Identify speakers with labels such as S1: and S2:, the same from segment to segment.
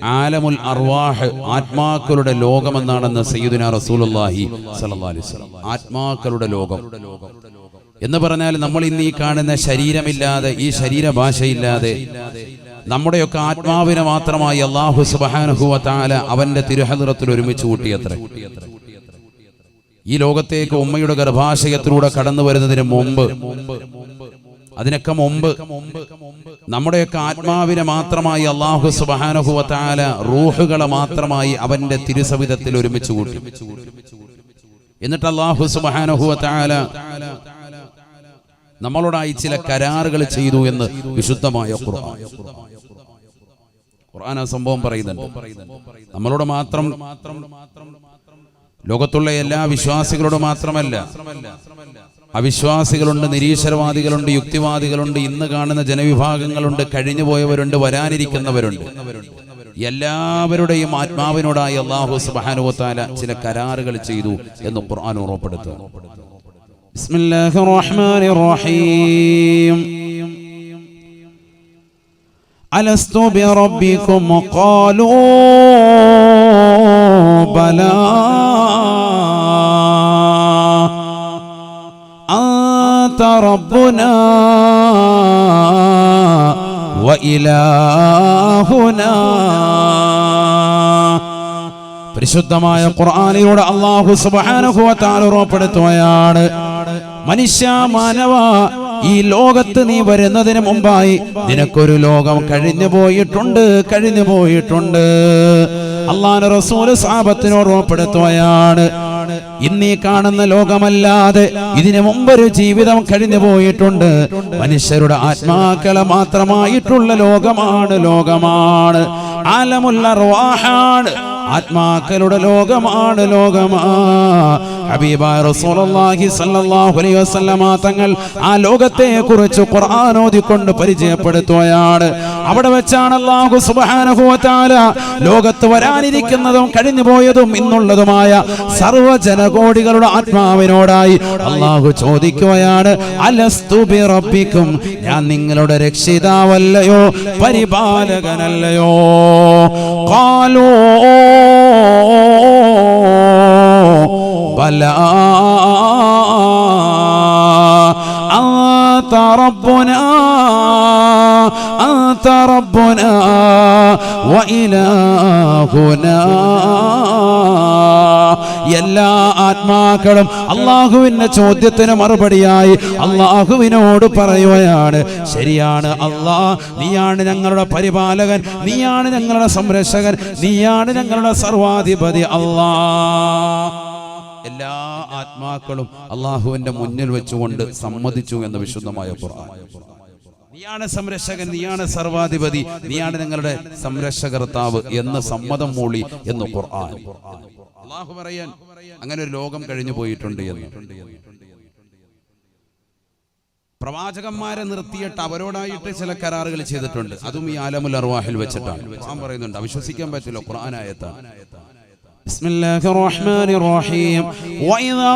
S1: ആലമുൽ അർവാഹ് ആത്മാക്കളുടെ ലോകമെന്നാണെന്ന് സയ്യിദുനാ റസൂലുള്ളാഹി സ്വല്ലല്ലാഹു അലൈഹി വസല്ലം. ആത്മാക്കളുടെ ലോകം എന്ന് പറഞ്ഞാൽ നമ്മൾ ഇന്ന് ഈ കാണുന്ന ശരീരമില്ലാതെ, ഈ ശരീരഭാഷയില്ലാതെ നമ്മുടെയൊക്കെ ആത്മാവിനെ മാത്രമായി അല്ലാഹു സുബ്ഹാനഹു വ തആല അവന്റെ തിരുഹദ്റത്തിൽ ഒരുമിച്ച് കൂട്ടിയത്രേ. ഈ ലോകത്തേക്ക് ഉമ്മയുടെ ഗർഭാശയത്തിലൂടെ കടന്നു വരുന്നതിന് മുമ്പ്, അതിനൊക്കെ മുമ്പ് നമ്മുടെയൊക്കെ ആത്മാവിനെ മാത്രമായി അല്ലാഹു സുബ്ഹാനഹു വ തആല റൂഹുകളെ മാത്രമായി അവന്റെ തിരുസവിധത്തിൽ ഒരുമിച്ച് കൂട്ടി. എന്നിട്ട് അല്ലാഹു സുബ്ഹാനഹു വ തആല നമ്മളോടായി ചില കരാറുകൾ ചെയ്തു എന്ന് വിശുദ്ധമായ ഖുർആൻ ആ സംഭവം പറയുന്നുണ്ട്. നമ്മളോട് മാത്രം, ലോകത്തുള്ള എല്ലാ വിശ്വാസികളോട് മാത്രമല്ല, അവിശ്വാസികളുണ്ട്, നിരീശ്വരവാദികളുണ്ട്, യുക്തിവാദികളുണ്ട്, ഇന്ന് കാണുന്ന ജനവിഭാഗങ്ങളുണ്ട്, കഴിഞ്ഞുപോയവരുണ്ട്, വരാനിരിക്കുന്നവരുണ്ട്. എല്ലാവരുടെയും ആത്മാവിനോടായി അല്ലാഹു സുബ്ഹാനഹു വ തആല ചില കരാറുകൾ ചെയ്തു എന്ന് ഖുർആൻ ഓർമ്മപ്പെടുത്തുന്നു. ബിസ്മില്ലാഹിർ റഹ്മാനിർ റഹീം. അലസ്തു ബിറബ്ബികും ഖാലൂ ബലാ അൻത റബ്ബുനാ വ ഇലാഹുനാ. പരിശുദ്ധമായ ഖുർആനിലൂടെ അല്ലാഹു സുബ്ഹാനഹു വ തആല ഉറപ്പെടുത്തുകയാണ്, മനുഷ്യ, മാനവ, ഈ ലോകത്ത് നീ വരുന്നതിന് മുമ്പായി നിനക്കൊരു ലോകം കഴിഞ്ഞു പോയിട്ടുണ്ട്. അല്ലാഹുവിന്റെ റസൂൽ സ്വഹാബത്തിനോട് ഉറപ്പെടുത്തുകയാണ്, ഇന്നീ കാണുന്ന ലോകമല്ലാതെ ഇതിനു മുമ്പൊരു ജീവിതം കഴിഞ്ഞു പോയിട്ടുണ്ട്. മനുഷ്യരുടെ ആത്മാക്കളെ മാത്രമായിട്ടുള്ള ലോകമാണ്. ആലമുൽ അർവാഹാണ്, ആത്മാക്കളുടെ ലോകമാണ്. ഹബീബായ റസൂലുള്ളാഹി സ്വല്ലല്ലാഹു അലൈഹി വസല്ലമ തങ്ങൾ ആ ലോകത്തെ കുറിച്ച് ഖുർആൻ ഓതിക്കൊണ്ട് പരിചയപ്പെടുത്തുകയാണ്. അവിടെ വെച്ചാണ് അല്ലാഹു സുബ്ഹാനഹു വ തആല ലോകത്ത് വരാനിരിക്കുന്നതും കഴിഞ്ഞുപോയതും ഇന്നുള്ളതുമായ സർവ്വ ജനകോടികളുടെ ആത്മാവിനോടായി അല്ലാഹു ചോദിക്കുകയാണ്, അലസ്തു ബിറബ്ബിക്കും, ഞാൻ നിങ്ങളുടെ രക്ഷിതാവല്ലയോ, പരിപാലകനല്ലയോ? ഖാലൂ ബലാ അൻത റബ്ബുനാ വ ഇലാഹുനാ. എല്ലാ ആത്മാക്കളും അല്ലാഹുവിന്റെ ചോദ്യത്തിന് മറുപടിയായി അല്ലാഹുവിനോട് പറയുകയാണ്, ശരിയാണ് അല്ലാഹ്, നീയാണ് ഞങ്ങളുടെ പരിപാലകൻ, നീയാണ് ഞങ്ങളുടെ സംരക്ഷകൻ, നീയാണ് ഞങ്ങളുടെ സർവാധിപതി അല്ലാഹ്. എല്ലാ ആത്മാക്കളും അല്ലാഹുവിന്റെ മുന്നിൽ വെച്ചുകൊണ്ട് സമ്മതിച്ചു എന്ന് വിശുദ്ധമായ ഖുർആൻ. നീയാണ് സംരക്ഷകൻ, നീയാണ് സർവാധിപതി, നീയാണ് ഞങ്ങളുടെ സംരക്ഷകർത്താവ് എന്ന് സമ്മതം മൂളി എന്ന് ഖുർആൻ. അല്ലാഹു പറയാൻ അങ്ങനെ ഒരു ലോകം കഴിഞ്ഞു പോയിട്ടുണ്ട് എന്ന്. പ്രവാചകന്മാരെ നിർത്തിയിട്ട് അവരോടായിട്ട് ചില കരാറുകൾ ചെയ്തിട്ടുണ്ട്. അതും ഈ ആലമുൽ അർവാഹിൽ വെച്ചിട്ടാണ്. ഖുർആൻ പറയുന്നുണ്ട്, അവിശ്വസിക്കാൻ പറ്റില്ല. ഖുർആൻ ആയത്താണ്. بسم الله الرحمن الرحيم. وإذا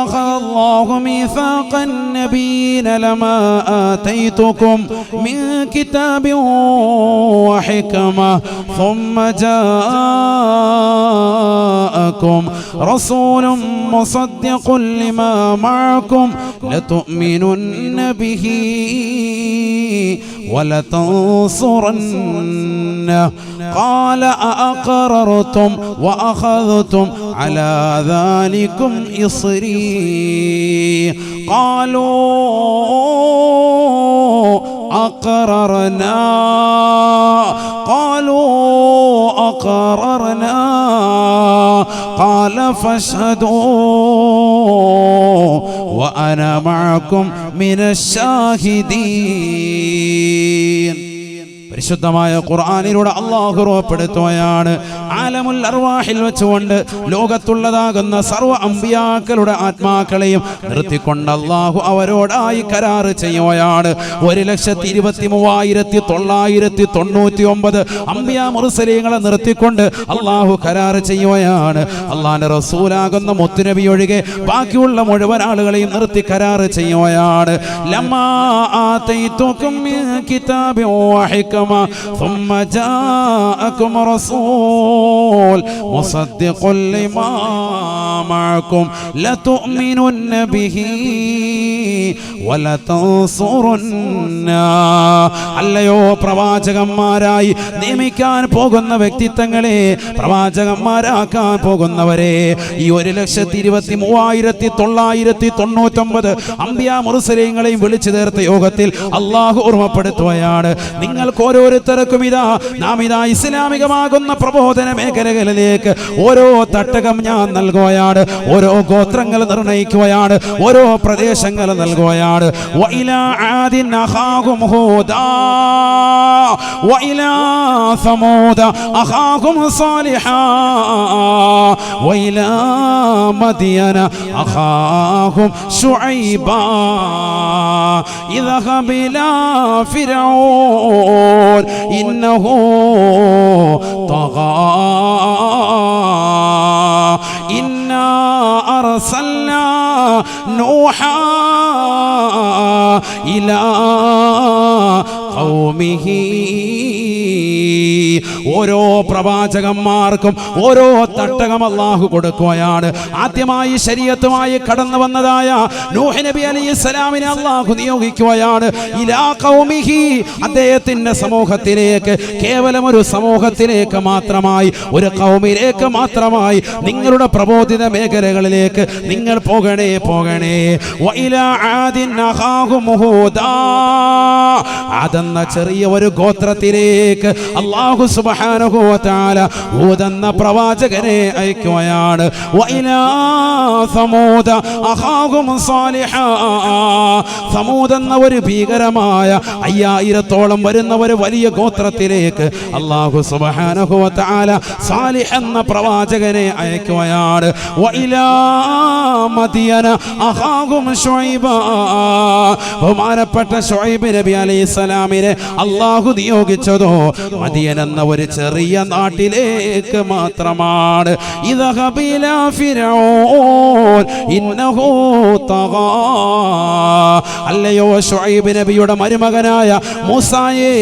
S1: أخذ الله ميثاق النبيين لما آتيتكم من كتاب وحكمة ثم جاءكم رسول مصدق لما معكم لتؤمنن به ولتنصرنه قال أأقررتم وأخذتم على ذلكم إصري قالوا أقررنا قال فاشهدوا وأنا معكم من الشاهدين. പരിശുദ്ധമായ ഖുർആനിലൂടെ അല്ലാഹു ഉറപ്പെടുത്തുകയാണ്, ആലമുൽ അർവാഹിൽ വെച്ചുകൊണ്ട് ലോകത്തുള്ളതാകുന്ന സർവ്വ അമ്പിയാക്കളുടെ ആത്മാക്കളെയും നിർത്തിക്കൊണ്ട് അല്ലാഹു അവരോടായി കരാറ് ചെയ്യുകയാണ്. 1,23,999 അമ്പിയാ മുർസലീങ്ങളെ നിർത്തിക്കൊണ്ട് അല്ലാഹു കരാറ് ചെയ്യുകയാണ്. അല്ലാഹുവിന്റെ റസൂലാകുന്ന മുത്തുനബി ഒഴികെ ബാക്കിയുള്ള മുഴുവൻ ആളുകളെയും നിർത്തി കരാറ് ചെയ്യുകയാണ്. ലമ്മാ ആതൈതുകും മിൻ കിതാബിൻ വഹിക്മ ثم جاءكم رسول مصدق لما معكم لتؤمنن به ولتنصرن. അല്ലയോ പ്രവാചകന്മാരായി നിയമിക്കാൻ പോകുന്ന വ്യക്തിത്വങ്ങളെ, പ്രവാചകന്മാരാക്കാൻ പോകുന്നവരെ, ഈ 1,23,999 അംബിയാ മുർസലീങ്ങളെയും വിളിച്ചു ചേർത്ത യോഗത്തിൽ അള്ളാഹു ഓർമ്മപ്പെടുത്തുകയാണ്, നിങ്ങൾക്ക് ഓരോരുത്തർക്കും നാം ഇസ്ലാമികമാകുന്ന പ്രബോധന മേഖലകളിലേക്ക് ഓരോ തട്ടകം ഞാൻ നൽകുകയാണ്, ഓരോ ഗോത്രങ്ങൾ നിർണയിക്കുകയാണ്, ഓരോ പ്രദേശങ്ങൾ നൽകുകയാണ്. വഇലാ ആദിൻ അഖാഹും ഹൂദാ വഇലാ സമൂദ അഖാഹും സാലിഹാ വഇലാ മദിയന അഖാഹും ശുഐബാ ഇദ്ഹബ ഇലാ ഫിർഔൻ ഇന്നഹു തഗാ ഇന്നാ അർസൽനാ നൂഹാ ഇലാ ഖൗമിഹി. ഓരോ പ്രവാചകന്മാർക്കും ഓരോ തട്ടകം അല്ലാഹു കൊടുക്കുകയാണ്. ആദ്യമായി ശരീഅത്തുമായി കടന്നു വന്നതായ നൂഹ് നബി അലൈഹിസ്സലാമിനെ അല്ലാഹു നിയോഗിക്കുകയാണ്. ഇലാ ഖൗമിഹി, അദ്ദേഹത്തിന്റെ സമൂഹത്തിലേക്ക്, കേവലം ഒരു സമൂഹത്തിലേക്ക് മാത്രമായി, ഒരു ഖൗമിലേക്ക് മാത്രമായി, നിങ്ങളുടെ പ്രബോധിത മേഖലകളിലേക്ക് നിങ്ങൾ പോകണേ. വഇലാ ആദിൻ അഖാഹും ഹൂദാ, അതെന്ന ചെറിയ ഒരു ഗോത്രത്തിലേക്ക് അല്ലാഹു സുബ്ഹാനഹു വ തആല ഹൂദ് എന്ന പ്രവാചകനെ അയക്കുകയാണ്. വഇലാ സമൂദ അഖാഹും സാലിഹാ, സമൂദ് എന്ന ഒരു ഭീകരമായ 5000-ഓളം വരുന്ന ഒരു വലിയ ഗോത്രത്തിലേക്ക് അല്ലാഹു സുബ്ഹാനഹു വ തആല സാലിഹ് എന്ന പ്രവാചകനെ അയക്കുകയാണ്. വഇലാ മദിയന അഖാഹും ശുഐബാ, ബഹുമാനപ്പെട്ട ശുഐബ് നബി അലൈഹിസ്സലാമിനെ അല്ലാഹു നിയോഗിച്ചതോ മദിയൻ എന്ന ഒരു ചെറിയ നാട്ടിലേക്ക് മാത്രമാണ്. ഇദ്ഹബ ഇലാ ഫിർഔൻ ഇന്നഹു തഗാ, അല്ലയോ ശുഐബ് നബിയുടെ മരുമകനായ മൂസായെ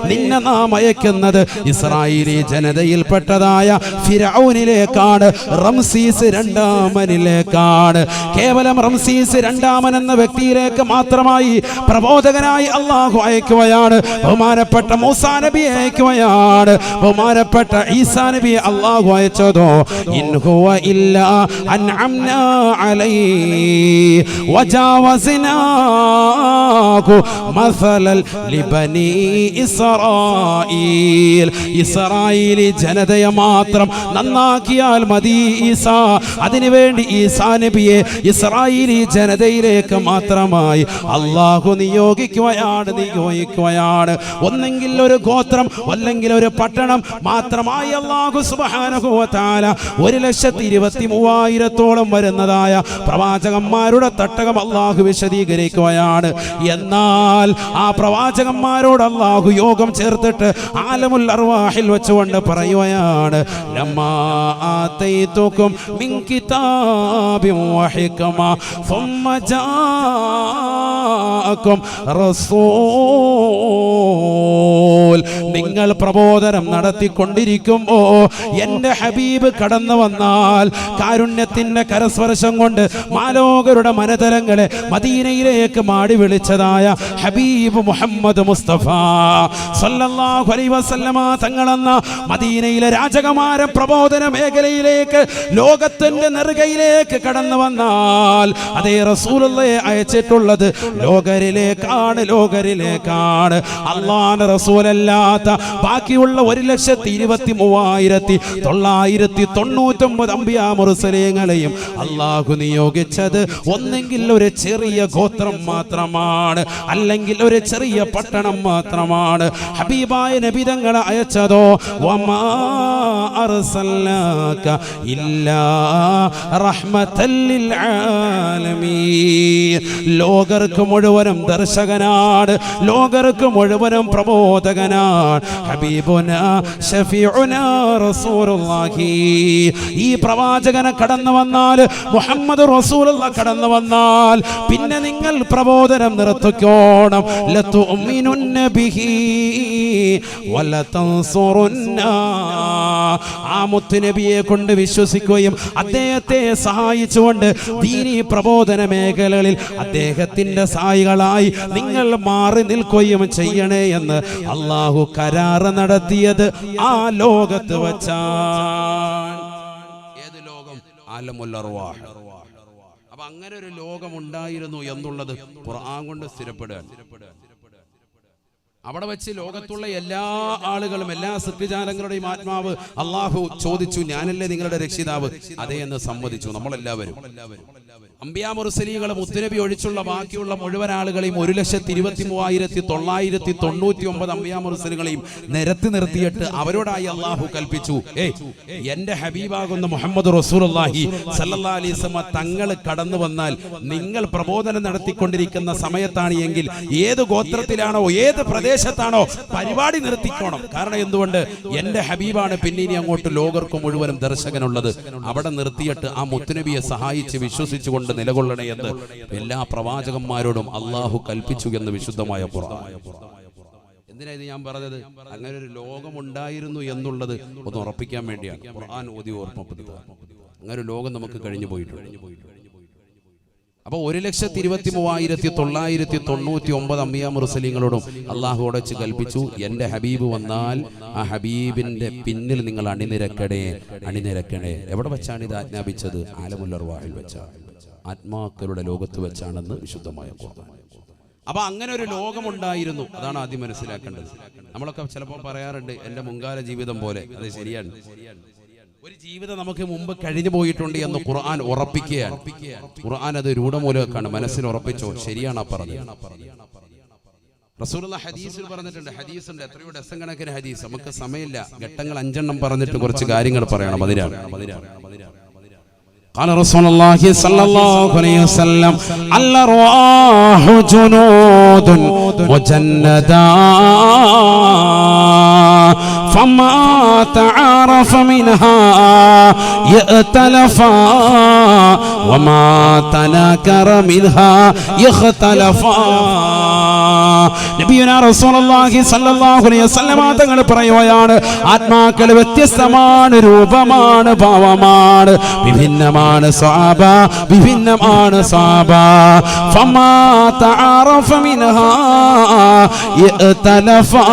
S1: നിന്നെ നാം അയക്കുന്നത് ഇസ്രായേലി ജനതയിൽപ്പെട്ടതായ ഫിർഔനിലേക്കാണ്, റംസീസ് രണ്ടാമനിലേക്കാണ്. കേവലം റംസീസ് രണ്ടാമൻ എന്ന വ്യക്തിയിലേക്ക് മാത്രമായി പ്രബോധകനായി അല്ലാഹു അയക്കുകയാണ്. ബഹുമാനപ്പെട്ട മൂസാ നബി അയക്കുകയാണ്. ബഹുമാനപ്പെട്ട ഈസാ നബി അല്ലാഹു അയച്ചതോ ഇൻ ഹുവ ഇല്ലാ അൻഅംനാ അലൈഹി വജാവസ്നാഹു മസലൽ ലിബനി ഇസ്രായീൽ, ഇസ്രായേലി ജനതയെ മാത്രം നന്നാക്കിയാൽ മതി ഈസാ. അതിനുവേണ്ടി ഈസാ നബിയെ ഇസ്രായേലി ജനതയിലേക്ക് മാത്രമായി അല്ലാഹു നിയോഗിക്കുകയാണ്. ഒന്നെങ്കിൽ ഒരു ഗോത്രം അല്ലെങ്കിൽ ഒരു പട്ടണം മാത്രമായി അല്ലാഹു സുബ്ഹാനഹു വ തആല 1,23,000-ഓളം വരുന്നതായ പ്രവാചകന്മാരുടെ തട്ടകം അല്ലാഹു വിശദീകരിക്കുകയാണ്. എന്നാൽ ആ പ്രവാചകന്മാരോട് അല്ലാഹു യോഗം ചേർത്തിട്ട് ആലമുൽ അർവാഹിൽ വെച്ചുകൊണ്ട് പറയുകയാണ്, ലമ്മാ ആതൈതുകും മിൻ കിതാബിൻ വഹിക്മ സുമ്മ ജാഅകും റസൂൽ, നിങ്ങൾ പ്രബോധനം നടത്തിക്കൊണ്ടിരിക്കുമ്പോ എന്റെ ഹബീബ് കടന്നു വന്നാൽ കാരുണ്യത്തിന്റെ കരസ്പർശം കൊണ്ട് മാലോകരുടെ മനതലങ്ങളെ മദീനയിലേക്ക് മാടി വിളിച്ചതായ ഹബീബ് മുഹമ്മദ് മുസ്തഫ സല്ലല്ലാഹു അലൈഹി വസല്ലമ തങ്ങളെന്ന മദീനയിലെ രാജകുമാര പ്രബോധന മേഖലയിലേക്ക്, ലോകത്തിന്റെ നെറുകയിലേക്ക് കടന്നു വന്നാൽ അതേ റസൂലുള്ളാഹിയെ അയച്ചിട്ടുള്ളത് ലോകരിലേക്കാണ്. അല്ലാഹുവിന്റെ റസൂലല്ലാത്ത ബാക്കിയുള്ള 1,23,999 അംബിയാ മുർസലീങ്ങളെയും അല്ലാഹു നിയോഗിച്ചത് ഒന്നെങ്കിൽ ഒരു ചെറിയ ഗോത്രം മാത്രമാണ്, അല്ലെങ്കിൽ ഒരു ചെറിയ പട്ടണം മാത്രമാണ്. ഹബീബായ നബി തങ്ങളെ അയച്ചതോ വമാ അർസൽനാക ഇല്ലാ റഹ്മത്തൽ ലിൽ ആലമീൻ, ലോകർക്ക് മുഴുവനും ദർശകനാണ്, ലോകർക്ക് മുഴുവനും പ്രബോധകനാണ്. ഹബീബുനാ ഷഫീഉനാ റസൂലുള്ളാഹി. ഈ പ്രവാചകനെ കടന്നു വന്നാൽ, മുഹമ്മദ് റസൂലുള്ളാഹി കടന്നു വന്നാൽ പിന്നെ നിങ്ങൾ പ്രബോധനം നിർത്തിക്കോണം. ലതുഅ്മിനുന്ന ബിഹി വലതൻസുറുന്ന. ആ മുത്തുനബിയെ കൊണ്ട് വിശ്വസിക്കുകയും അദ്ദേഹത്തെ സഹായിച്ചുകൊണ്ട് ദീനീ പ്രബോധന മേഖലകളിൽ അദ്ദേഹത്തിന്റെ സഹായികളായി നിങ്ങൾ മാറി നിൽക്കുകയും ചെയ്യണേ എന്ന് അല്ലാഹു കരാറ് നടത്തിയത് ആ ലോകത്ത് വച്ചാണ്. ഏത് ലോകം? ആലമുൽ അർവാഹ്. അപ്പൊ അങ്ങനെ ഒരു ലോകം ഉണ്ടായിരുന്നു എന്നുള്ളത് ഖുർആൻ കൊണ്ട് സ്ഥിരപ്പെടുകയാണ്. അവിടെ വെച്ച് ലോകത്തുള്ള എല്ലാ ആളുകളും, എല്ലാ സൃഷ്ടിജാലങ്ങളുടെയും ആത്മാവ് അള്ളാഹു ചോദിച്ചു, ഞാനല്ലേ നിങ്ങളുടെ രക്ഷിതാവ്? അതേ എന്ന് സമ്മതിച്ചു നമ്മളെല്ലാവരും. അംബിയാ മുർസലീങ്ങളും മുത്തുനബി ഒഴിച്ചുള്ള ബാക്കിയുള്ള മുഴുവൻ ആളുകളെയും 1,23,999 അംബിയാ മുർസലുകളെയും നിരത്തി നിർത്തിയിട്ട് അവരോടായി അള്ളാഹു കൽപ്പിച്ചു, എന്റെ ഹബീബാകുന്ന മുഹമ്മദ് റസൂലുള്ളാഹി സല്ലല്ലാഹു അലൈഹി വസല്ലം തങ്ങൾ കടന്നു വന്നാൽ നിങ്ങൾ പ്രബോധനം നടത്തിക്കൊണ്ടിരിക്കുന്ന സമയത്താണ് എങ്കിൽ ഏത് ഗോത്രത്തിലാണോ ഏത് പ്രദേശത്താണോ പരിപാടി നിർത്തിക്കോണം. കാരണം എന്തുകൊണ്ട്? എന്റെ ഹബീബാണ് പിന്നെ ഇനി അങ്ങോട്ട് ലോകർക്ക് മുഴുവനും ദർശകനുള്ളത്. അവിടെ നിർത്തിയിട്ട് ആ മുത്തുനബിയെ സഹായിച്ച് വിശ്വസിച്ചുകൊണ്ട് നിലകൊള്ളണേ എന്ന് എല്ലാ പ്രവാചകന്മാരോടും അള്ളാഹു കൽപ്പിച്ചു എന്ന് വിശുദ്ധമായ ഖുർആൻ. എന്തിനാ ഇത് ഞാൻ പറഞ്ഞത്? അങ്ങനെ ഒരു ലോകം ഉണ്ടായിരുന്നു എന്നുള്ളത് ഒന്ന് ഉറപ്പിക്കാൻ വേണ്ടിയാണ് ഖുർആൻ ഓതി ഓർമ്മപ്പെടുത്തുക. അങ്ങനെ ഒരു ലോകം നമുക്ക് കഴിഞ്ഞു പോയിട്ടുണ്ട്. അപ്പൊ 1,23,999 അംബിയാ മുർസലീങ്ങളോടും അള്ളാഹു ഉടച്ച് കൽപ്പിച്ചു, എന്റെ ഹബീബ് വന്നാൽ ആ ഹബീബിന്റെ പിന്നിൽ നിങ്ങൾ അണിനിരക്കണേ. എവിടെ വെച്ചാണ് ഇത് ആജ്ഞാപിച്ചത്? ആലമുൽ അർവാഹിൽ വെച്ചാണ്, ആത്മാക്കളുടെ ലോകത്ത് വെച്ചാണെന്ന് വിശുദ്ധമായ ഖുർആൻ. അപ്പൊ അങ്ങനെ ഒരു ലോകമുണ്ടായിരുന്നു. അതാണ് ആദ്യം മനസ്സിലാക്കേണ്ടത്. നമ്മളൊക്കെ ചിലപ്പോൾ പറയാറുണ്ട്, എന്റെ മുൻകാല ജീവിതം പോലെ. അത് ശരിയാണ്, ഒരു ജീവിതം നമുക്ക് മുമ്പ് കഴിഞ്ഞു പോയിട്ടുണ്ട് എന്ന് ഖുർആൻ ഉറപ്പിക്കുകയാണ്. ഖുർആൻ അത് രൂഢമൂലക്കാണ്, മനസ്സിൽ ഉറപ്പിച്ചോ. ശരിയാണ് പറഞ്ഞത്. റസൂലുള്ളാഹി ഹദീസിൽ പറഞ്ഞിട്ടുണ്ട്, ഹദീസുണ്ട് എത്രയോ ഡസൻ കണക്കിന് ഹദീസ്. നമുക്ക് സമയമില്ല, ഘട്ടങ്ങൾ 5 പറഞ്ഞിട്ട് കുറച്ച് കാര്യങ്ങൾ പറയണം. അതിനാണ് قال رسول الله صلى الله عليه وسلم الأرواح جنود مجندة فما تعارف منها يأتلفا وما تناكر منها يختلفا. നബിയുനാ റസൂലുള്ളാഹി സ്വല്ലല്ലാഹു അലൈഹി വസല്ലം തങ്ങൾ പറയുകയാണ്, ആത്മാക്കൾ വ്യത്യസ്തമാണ്, രൂപമാണ്, ഭാവമാണ്, വിഭിന്നമാണ് സ്വഭാവ. ഫമാ തആറഫ മിൻഹാ യഅ്തലഫാ.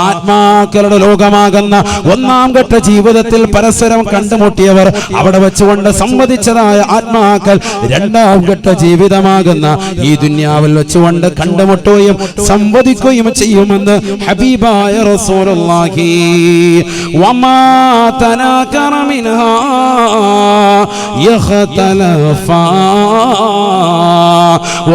S1: ആത്മാക്കളുടെ ലോകമാകുന്ന ഒന്നാം ഘട്ട ജീവിതത്തിൽ പരസ്പരം കണ്ടുമുട്ടിയവർ അവിടെ വെച്ചുകൊണ്ട് സംവദിച്ചതായ ആത്മാക്കൾ രണ്ടാം ഘട്ട ജീവിതമാകുന്ന ഈ ദുനിയാവിൽ വെച്ചുകൊണ്ട് കണ്ടുമുട്ടുകയും സംവദിക്കുകയും ചെയ്യുമെന്ന് ഹബീബായ റസൂലുള്ളാഹി. വമാ തനാകറ മിൻഹാ യഖ്തലഫാ.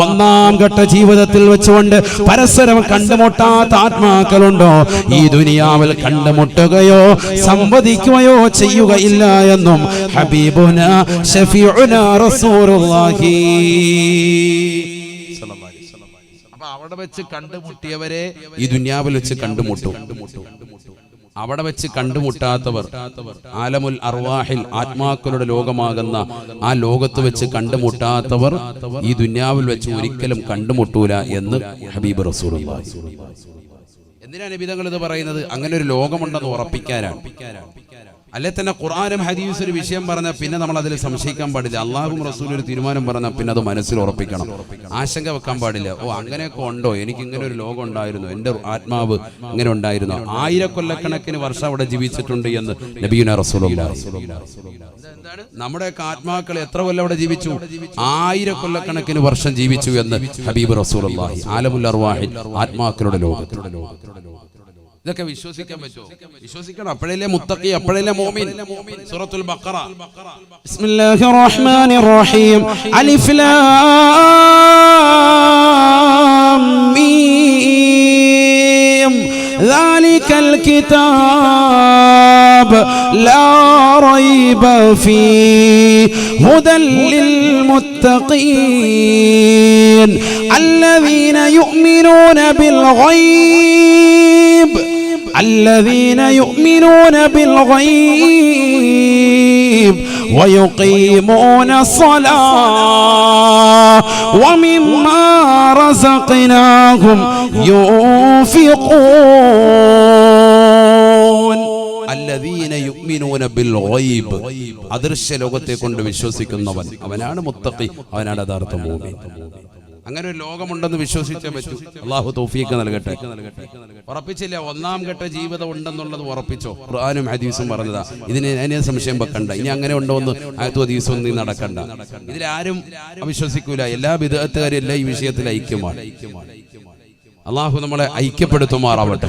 S1: ഒന്നാം ഘട്ട ജീവിതത്തിൽ വെച്ചുകൊണ്ട് പരസ്പരം കണ്ടുമുട്ടാത്ത ആത്മാക്കളുണ്ടോ ഈ ദുനിയാവിൽ കണ്ടുമുട്ടുകയോ സംവദിക്കുകയോ ചെയ്യുകയില്ല എന്നും ഹബീബുനാ ഷഫീഉനാ റസൂലുള്ളാഹി. അപ്പൊ അവിടെ വെച്ച് കണ്ടുമുട്ടിയവരെ ഈ ദുനിയാവിൽ വെച്ച് കണ്ടുമുട്ടും. അവിടെ വെച്ച് കണ്ടുമുട്ടാത്തവർ ആലമുൽ അർവാഹിൽ, ആത്മാക്കളുടെ ലോകമാകുന്ന ആ ലോകത്ത് വെച്ച് കണ്ടുമുട്ടാത്തവർ ഈ ദുനിയാവിൽ വെച്ച് ഒരിക്കലും കണ്ടുമുട്ടൂല എന്ന് ഹബീബ് റസൂലുള്ളാഹി. എന്തിനാണ് നബി തങ്ങൾ ഇത് പറയുന്നത്? അങ്ങനെ ഒരു ലോകമുണ്ടെന്ന് ഉറപ്പിക്കാനാണ്. അല്ലെ തന്നെ ഖുർആനും ഹദീസും ഒരു വിഷയം പറഞ്ഞാൽ പിന്നെ നമ്മൾ അതിൽ സംശയിക്കാൻ പാടില്ല. അള്ളാഹും റസൂലും ഒരു തീരുമാനം പറഞ്ഞാൽ പിന്നെ അത് മനസ്സിൽ ഉറപ്പിക്കണം, ആശങ്ക വെക്കാൻ പാടില്ല. ഓ അങ്ങനെയൊക്കെ ഉണ്ടോ, എനിക്ക് ഇങ്ങനെ ഒരു ലോകം ഉണ്ടായിരുന്നു, എൻ്റെ ആത്മാവ് ഇങ്ങനെ ഉണ്ടായിരുന്നു. 1000 കൊല്ലക്കണക്കിന് വർഷം അവിടെ ജീവിച്ചിട്ടുണ്ട് എന്ന് നബിയുനാ റസൂലുള്ളാഹി. നമ്മുടെയൊക്കെ ആത്മാക്കൾ എത്ര കൊല്ലം അവിടെ ജീവിച്ചു? 1000 കൊല്ലക്കണക്കിന് വർഷം ജീവിച്ചു എന്ന് ഹബീബ് റസൂലുള്ളാഹി. ആലമുൽ അർവാഹിൽ, ആത്മാക്കളുടെ ലോകത്ത്. ഇതൊക്കെ വിശ്വസിക്കാൻ പറ്റുമോ? വിശ്വസിക്കണം. അപ്പോഴല്ലേ മുത്തഖി, അപ്പോഴല്ലേ മുഅ്മിൻ. സൂറത്തുൽ ബഖറ. ബിസ്മില്ലാഹിർ റഹ്മാനിർ റഹീം. അലിഫ് ലാം മീം ذلك الكتاب لا ريب فيه هدى للمتقين الذين يؤمنون بالغيب ويقيمون الصلاة ومما رزقناهم ينفقون الذين يؤمنون بالغيب അദൃശ്യ ലോകത്തെ കൊണ്ട് വിശ്വസിക്കുന്നവൻ അവനാണ് മുത്തഖി, അവനാണ് യഥാർത്ഥ മുഅ്മിൻ. അങ്ങനെ ഒരു ലോകമുണ്ടെന്ന് വിശ്വസിച്ചേ പറ്റൂ. അല്ലാഹു തൗഫീഖ് നൽകട്ടെ. ഉറപ്പിച്ചില്ല, ഒന്നാം ഘട്ട ജീവിതം ഉണ്ടെന്നുള്ളത് ഉറപ്പിച്ചോ? ഖുർആനും ഹദീസും പറഞ്ഞതാ. അതിനെ സംശയം വെക്കണ്ട. ഇനി അങ്ങനെ ഉണ്ടോ എന്ന് ആയത്തും ഹദീസും നീ നടക്കണ്ട. ഇതിലാരും അവിശ്വസിക്കൂല. എല്ലാ ബിദ്അത്തുകാരും എല്ലാം ഈ വിഷയത്തിൽ ഐക്യമാണ്. അല്ലാഹു നമ്മളെ ഐക്യപ്പെടുത്തുമാറാവട്ടെ.